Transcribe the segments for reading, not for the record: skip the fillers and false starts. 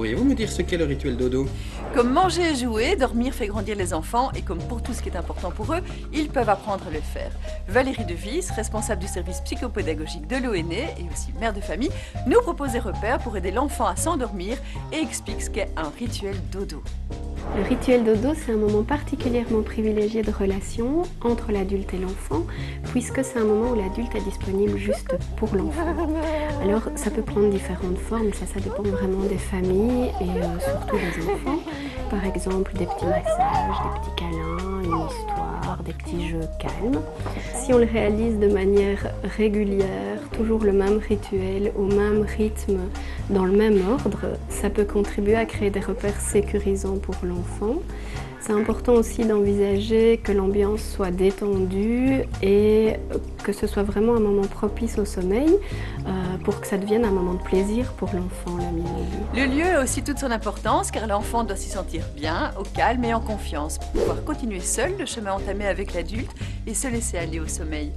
Pourriez-vous me dire ce qu'est le rituel dodo? Comme manger et jouer, dormir fait grandir les enfants et comme pour tout ce qui est important pour eux, ils peuvent apprendre à le faire. Valérie Devis, responsable du service psychopédagogique de l'ONE et aussi mère de famille, nous propose des repères pour aider l'enfant à s'endormir et explique ce qu'est un rituel dodo. Le rituel dodo, c'est un moment particulièrement privilégié de relation entre l'adulte et l'enfant, puisque c'est un moment où l'adulte est disponible juste pour l'enfant. Alors, ça peut prendre différentes formes, ça dépend vraiment des familles et surtout des enfants. Par exemple, des petits massages, des petits câlins, une histoire, des petits jeux calmes. Si on le réalise de manière régulière, toujours le même rituel, au même rythme, dans le même ordre, ça peut contribuer à créer des repères sécurisants pour l'enfant. C'est important aussi d'envisager que l'ambiance soit détendue et que ce soit vraiment un moment propice au sommeil pour que ça devienne un moment de plaisir pour l'enfant, la mise au lit. Le lieu a aussi toute son importance car l'enfant doit s'y sentir bien, au calme et en confiance pour pouvoir continuer seul le chemin entamé avec l'adulte et se laisser aller au sommeil.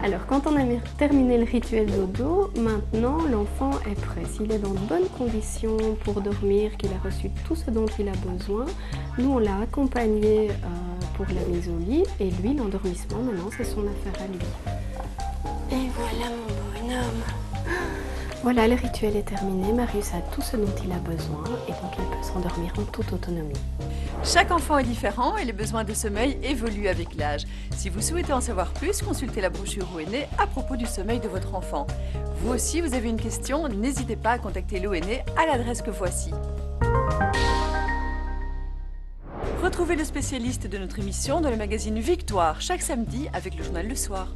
Alors quand on a terminé le rituel dodo, maintenant l'enfant est prêt. S'il est dans de bonnes conditions pour dormir, qu'il a reçu tout ce dont il a besoin, nous on l'a accompagné pour la mise au lit et lui l'endormissement maintenant c'est son affaire à lui. Et voilà mon bonhomme. Voilà, le rituel est terminé, Marius a tout ce dont il a besoin et donc il peut s'endormir en toute autonomie. Chaque enfant est différent et les besoins de sommeil évoluent avec l'âge. Si vous souhaitez en savoir plus, consultez la brochure ONE à propos du sommeil de votre enfant. Vous aussi, vous avez une question, n'hésitez pas à contacter l'ONE à l'adresse que voici. Retrouvez le spécialiste de notre émission dans le magazine Victoire chaque samedi avec le journal Le Soir.